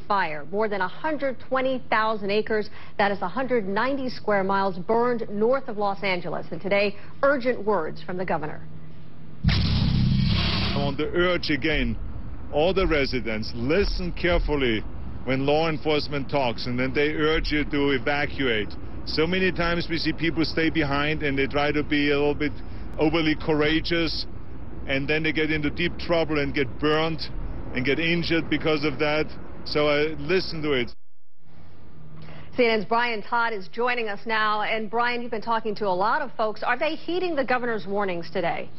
Fire. More than 120,000 acres, that is 190 square miles, burned north of Los Angeles. And today, urgent words from the governor. I want to urge again all the residents, listen carefully when law enforcement talks, and then they urge you to evacuate. So many times we see people stay behind and they try to be a little bit overly courageous, and then they get into deep trouble and get burned and get injured because of that. So listen to it. CNN's Brian Todd is joining us now. And Brian, you've been talking to a lot of folks. Are they heeding the governor's warnings today?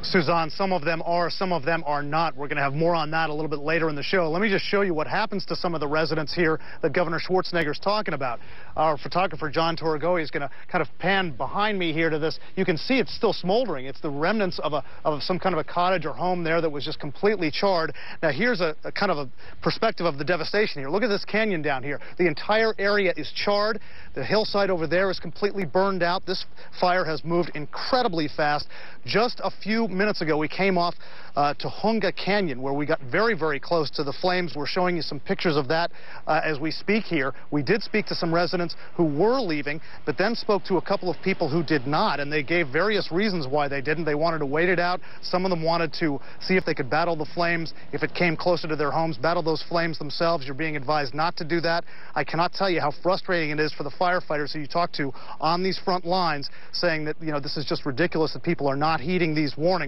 Suzanne, some of them are, some of them are not. We're going to have more on that a little bit later in the show. Let me just show you what happens to some of the residents here that Governor Schwarzenegger is talking about. Our photographer, John Torrigo, is going to kind of pan behind me here to this. You can see it's still smoldering. It's the remnants of some kind of a cottage or home there that was just completely charred. Now, here's a kind of a perspective of the devastation here. Look at this canyon down here. The entire area is charred. The hillside over there is completely burned out. This fire has moved incredibly fast. Just a few minutes ago, we came off Tujunga Canyon, where we got very, very close to the flames. We're showing you some pictures of that as we speak here. We did speak to some residents who were leaving, but then spoke to a couple of people who did not, and they gave various reasons why they didn't. They wanted to wait it out. Some of them wanted to see if they could battle the flames, if it came closer to their homes, battle those flames themselves. You're being advised not to do that. I cannot tell you how frustrating it is for the firefighters who you talk to on these front lines, saying that, you know, this is just ridiculous that people are not heeding these warnings.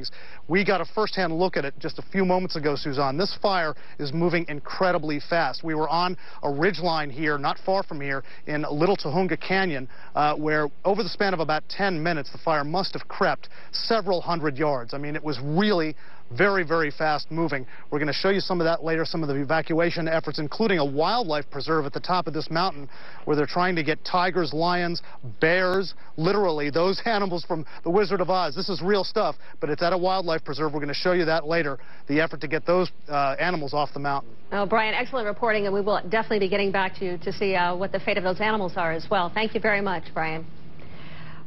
We got a first-hand look at it just a few moments ago, Suzanne. This fire is moving incredibly fast. We were on a ridge line here, not far from here, in Little Tujunga Canyon, where over the span of about 10 minutes, the fire must have crept several hundred yards. I mean, it was really very, very fast moving. We're going to show you some of that later, some of the evacuation efforts, including a wildlife preserve at the top of this mountain where they're trying to get tigers, lions, bears, literally those animals from The Wizard of Oz. This is real stuff, but it's at a wildlife preserve. We're going to show you that later, the effort to get those animals off the mountain. Oh, Brian, excellent reporting, and we will definitely be getting back to you to see what the fate of those animals are as well. Thank you very much, Brian.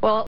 Well,